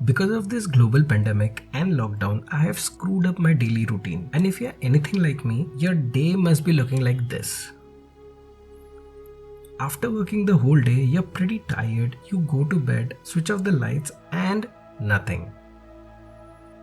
Because of this global pandemic and lockdown, I have screwed up my daily routine. And if you're anything like me, your day must be looking like this. After working the whole day, you're pretty tired, you go to bed, switch off the lights and nothing.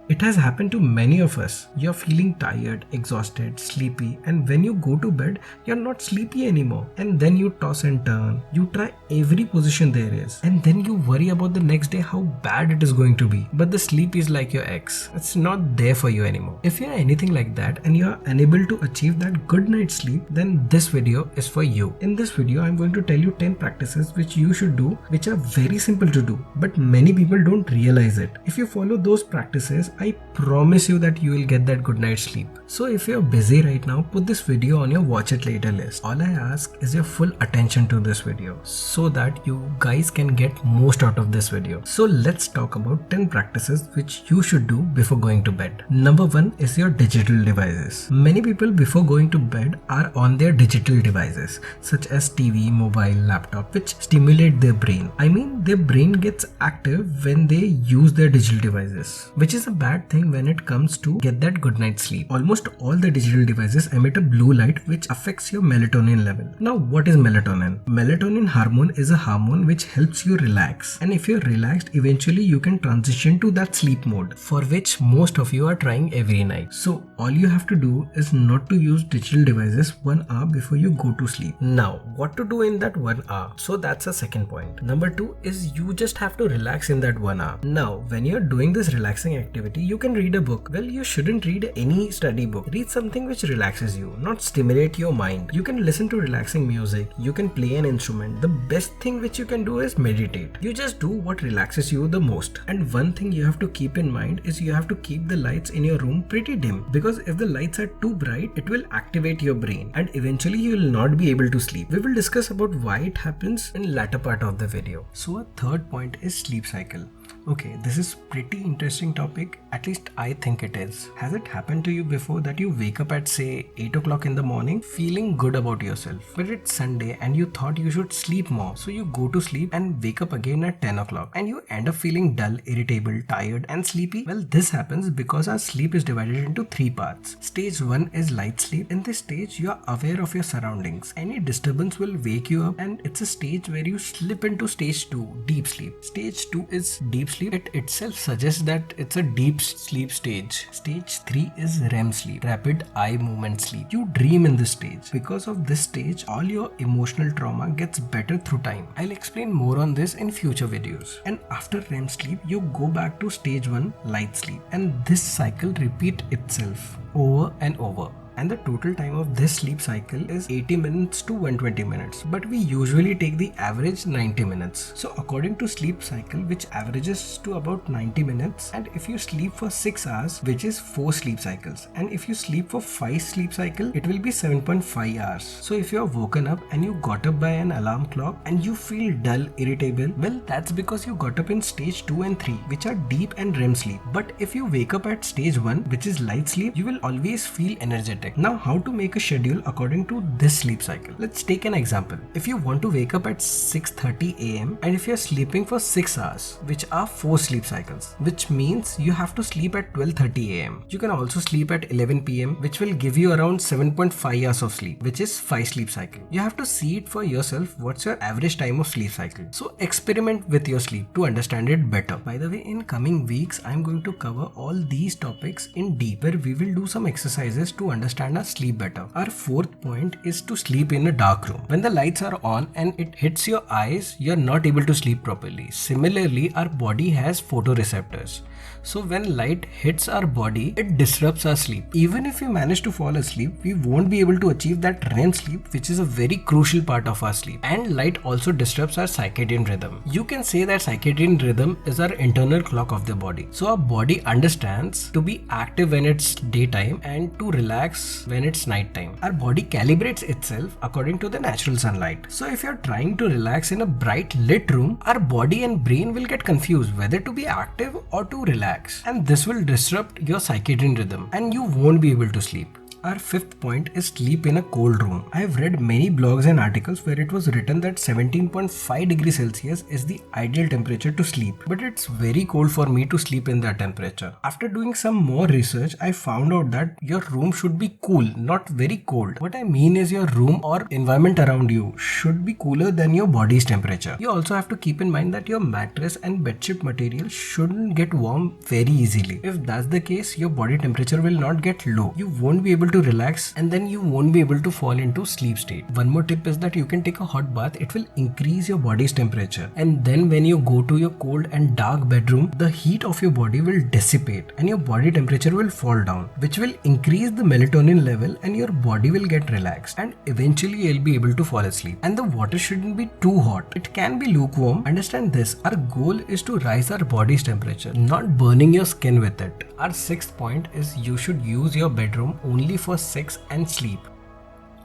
It has happened to many of us. You're feeling tired, exhausted, sleepy, and when you go to bed, you're not sleepy anymore. And then you toss and turn. You try every position there is. And then you worry about the next day how bad it is going to be. But the sleep is like your ex. It's not there for you anymore. If you're anything like that and you're unable to achieve that good night's sleep, then this video is for you. In this video, I'm going to tell you 10 practices which you should do, which are very simple to do. But many people don't realize it. If you follow those practices, I promise you that you will get that good night's sleep. So if you're busy right now, put this video on your watch it later list. All I ask is your full attention to this video so that you guys can get most out of this video. So let's talk about 10 practices which you should do before going to bed. Number 1 is your digital devices. Many people before going to bed are on their digital devices such as TV, mobile, laptop, which stimulate their brain. I mean, their brain gets active when they use their digital devices, which is a bad thing when it comes to get that good night's sleep. Almost all the digital devices emit a blue light which affects your melatonin level. Now, what is melatonin? Melatonin hormone is a hormone which helps you relax, and if you're relaxed, eventually you can transition to that sleep mode for which most of you are trying every night. So all you have to do is not to use digital devices 1 hour before you go to sleep. Now, what to do in that 1 hour? So that's a second point. Number 2 is you just have to relax in that 1 hour. Now, when you're doing this relaxing activity, you can read a book. Well, you shouldn't read any study book. Read something which relaxes you, not stimulate your mind. You can listen to relaxing music. You can play an instrument. The best thing which you can do is meditate. You just do what relaxes you the most. And one thing you have to keep in mind is you have to keep the lights in your room pretty dim, because if the lights are too bright, it will activate your brain and eventually you will not be able to sleep. We will discuss about why it happens in latter part of the video. So a third point is sleep cycle. Okay, this is pretty interesting topic, at least I think it is. Has it happened to you before that you wake up at say 8 o'clock in the morning feeling good about yourself, but it's Sunday and you thought you should sleep more, so you go to sleep and wake up again at 10 o'clock and you end up feeling dull, irritable, tired and sleepy? Well, this happens because our sleep is divided into 3 parts. Stage 1 is light sleep. In this stage, you are aware of your surroundings. Any disturbance will wake you up, and it's a stage where you slip into stage 2, deep sleep. Stage 2 is deep sleep. It itself suggests that it's a deep sleep stage. Stage 3 is REM sleep, rapid eye movement sleep. You dream in this stage. Because of this stage, all your emotional trauma gets better through time. I'll explain more on this in future videos. And after REM sleep, you go back to stage 1, light sleep. And this cycle repeats itself over and over. And the total time of this sleep cycle is 80 minutes to 120 minutes, but we usually take the average 90 minutes. So according to sleep cycle, which averages to about 90 minutes, and if you sleep for 6 hours, which is 4 sleep cycles, and if you sleep for 5 sleep cycle, it will be 7.5 hours. So if you are woken up and you got up by an alarm clock and you feel dull, irritable, well, that's because you got up in stage 2 and 3, which are deep and REM sleep. But if you wake up at stage 1, which is light sleep, you will always feel energetic. Now, how to make a schedule according to this sleep cycle? Let's take an example. If you want to wake up at 6:30 am and if you're sleeping for 6 hours, which are 4 sleep cycles, which means you have to sleep at 12:30 am. You can also sleep at 11 pm, which will give you around 7.5 hours of sleep, which is 5 sleep cycle. You have to see it for yourself what's your average time of sleep cycle. So experiment with your sleep to understand it better. By the way, in coming weeks, I'm going to cover all these topics in deep, where we will do some exercises to understand our sleep better. Our fourth point is to sleep in a dark room. When the lights are on and it hits your eyes, you're not able to sleep properly. Similarly, our body has photoreceptors. So when light hits our body, it disrupts our sleep. Even if we manage to fall asleep, we won't be able to achieve that REM sleep, which is a very crucial part of our sleep. And light also disrupts our circadian rhythm. You can say that circadian rhythm is our internal clock of the body. So our body understands to be active when it's daytime and to relax when it's nighttime. Our body calibrates itself according to the natural sunlight. So if you're trying to relax in a bright lit room, our body and brain will get confused whether to be active or to relax, and this will disrupt your circadian rhythm and you won't be able to sleep. Our fifth point is sleep in a cold room. I have read many blogs and articles where it was written that 17.5 degrees Celsius is the ideal temperature to sleep, but it's very cold for me to sleep in that temperature. After doing some more research, I found out that your room should be cool, not very cold. What I mean is your room or environment around you should be cooler than your body's temperature. You also have to keep in mind that your mattress and bedsheet material shouldn't get warm very easily. If that's the case, your body temperature will not get low. You won't be able to relax and then you won't be able to fall into sleep state. One more tip is that you can take a hot bath. It will increase your body's temperature, and then when you go to your cold and dark bedroom, the heat of your body will dissipate and your body temperature will fall down, which will increase the melatonin level and your body will get relaxed, and eventually you'll be able to fall asleep. And the water shouldn't be too hot. It can be lukewarm. Understand this. Our goal is to rise our body's temperature, not burning your skin with it. Our sixth point is you should use your bedroom only for sex and sleep.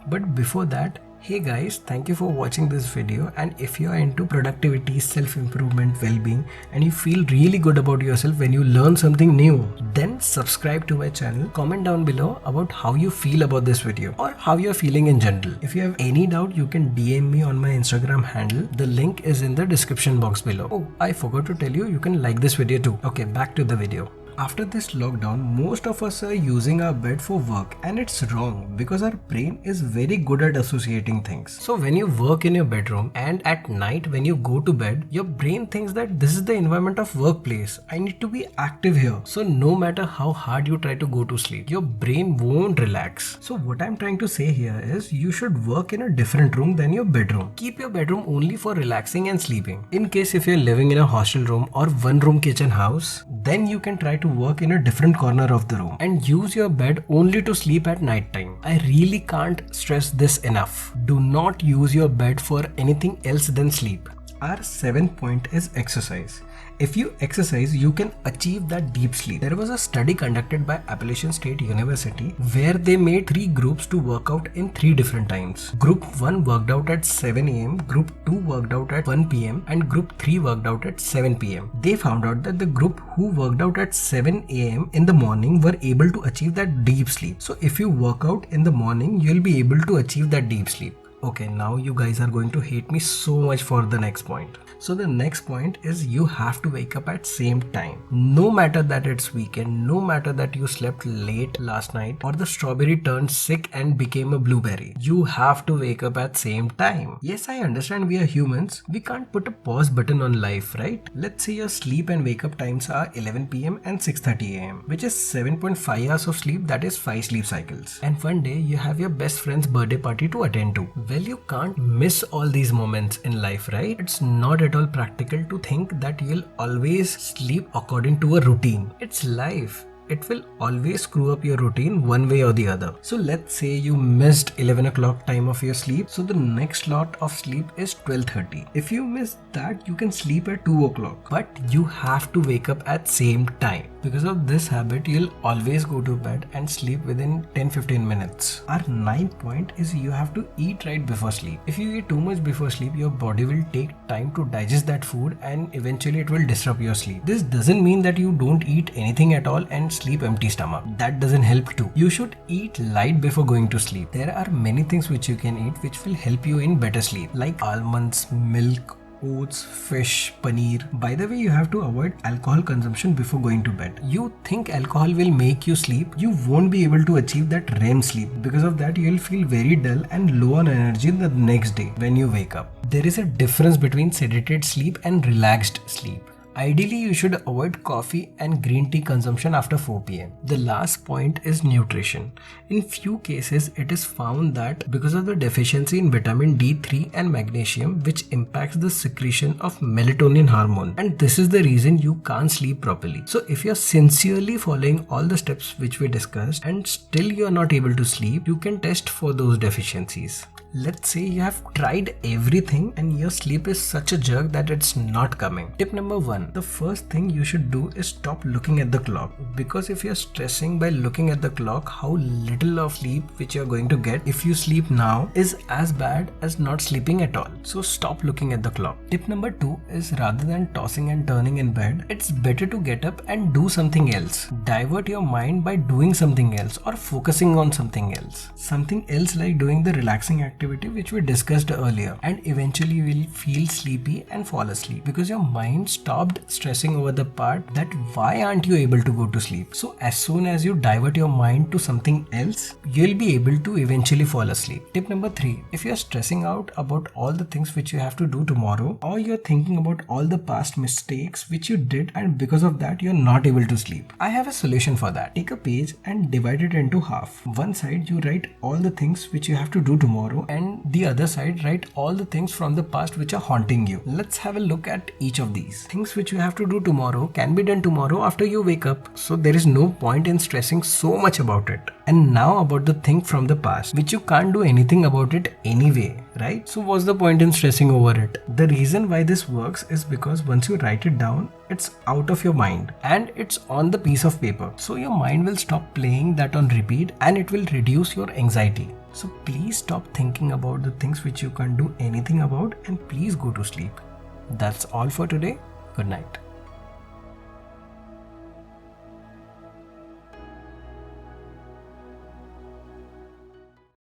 But before that, hey guys, thank you for watching this video, and if you are into productivity, self-improvement, well-being, and you feel really good about yourself when you learn something new, then subscribe to my channel. Comment down below about how you feel about this video or how you're feeling in general. If you have any doubt, you can DM me on my Instagram handle. The link is in the description box below. Oh, I forgot to tell you, you can like this video too. Okay, back to the video. After this lockdown, most of us are using our bed for work, and it's wrong because our brain is very good at associating things. So when you work in your bedroom and at night when you go to bed, your brain thinks that this is the environment of workplace. I need to be active here. So no matter how hard you try to go to sleep, your brain won't relax. So what I'm trying to say here is you should work in a different room than your bedroom. Keep your bedroom only for relaxing and sleeping. In case if you're living in a hostel room or one room kitchen house, then you can try to work in a different corner of the room and use your bed only to sleep at night time. I really can't stress this enough. Do not use your bed for anything else than sleep. Our seventh point is exercise. If you exercise, you can achieve that deep sleep. There was a study conducted by Appalachian State University where they made 3 groups to work out in 3 different times. Group 1 worked out at 7 am, Group 2 worked out at 1 pm, and Group 3 worked out at 7 pm. They found out that the group who worked out at 7 am in the morning were able to achieve that deep sleep. So if you work out in the morning, you'll be able to achieve that deep sleep. Okay, now you guys are going to hate me so much for the next point. So the next point is you have to wake up at same time. No matter that it's weekend, no matter that you slept late last night or the strawberry turned sick and became a blueberry, you have to wake up at same time. Yes, I understand we are humans. We can't put a pause button on life, right? Let's say your sleep and wake up times are 11 pm and 6:30 am, which is 7.5 hours of sleep, that is 5 sleep cycles. And one day you have your best friend's birthday party to attend to. Well, you can't miss all these moments in life, right? It's not at all practical to think that you'll always sleep according to a routine. It's life. It will always screw up your routine one way or the other. So let's say you missed 11 o'clock time of your sleep. So the next slot of sleep is 12:30. If you miss that, you can sleep at 2 o'clock. But you have to wake up at same time. Because of this habit, you'll always go to bed and sleep within 10-15 minutes. Our ninth point is you have to eat right before sleep. If you eat too much before sleep, your body will take time to digest that food and eventually it will disrupt your sleep. This doesn't mean that you don't eat anything at all and sleep empty stomach. That doesn't help too. You should eat light before going to sleep. There are many things which you can eat which will help you in better sleep, like almonds, milk, oats, fish, paneer. By the way, you have to avoid alcohol consumption before going to bed. You think alcohol will make you sleep, you won't be able to achieve that REM sleep. Because of that, you'll feel very dull and low on energy the next day when you wake up. There is a difference between sedated sleep and relaxed sleep. Ideally, you should avoid coffee and green tea consumption after 4 pm. The last point is nutrition. In few cases, it is found that because of the deficiency in vitamin D3 and magnesium, which impacts the secretion of melatonin hormone, and this is the reason you can't sleep properly. So if you're sincerely following all the steps which we discussed and still you're not able to sleep, you can test for those deficiencies. Let's say you have tried everything and your sleep is such a jerk that it's not coming. Tip number 1. The first thing you should do is stop looking at the clock, because if you're stressing by looking at the clock, how little of sleep which you're going to get if you sleep now is as bad as not sleeping at all. So stop looking at the clock. Tip number 2 is, rather than tossing and turning in bed, it's better to get up and do something else. Divert your mind by doing something else or focusing on something else. Something else like doing the relaxing activity which we discussed earlier, and eventually you will feel sleepy and fall asleep because your mind stopped stressing over the part that why aren't you able to go to sleep. So as soon as you divert your mind to something else, you'll be able to eventually fall asleep. Tip number 3. If you're stressing out about all the things which you have to do tomorrow, or you're thinking about all the past mistakes which you did and because of that you're not able to sleep, I have a solution for that. Take a page and divide it into half. One side you write all the things which you have to do tomorrow, and the other side write all the things from the past which are haunting you. Let's have a look at each of these. Things which you have to do tomorrow can be done tomorrow after you wake up, so there is no point in stressing so much about it. And now about the thing from the past which you can't do anything about it anyway, right? So what's the point in stressing over it? The reason why this works is because once you write it down, it's out of your mind and it's on the piece of paper. So your mind will stop playing that on repeat and it will reduce your anxiety. So please stop thinking about the things which you can't do anything about, and please go to sleep. That's all for today. Good night.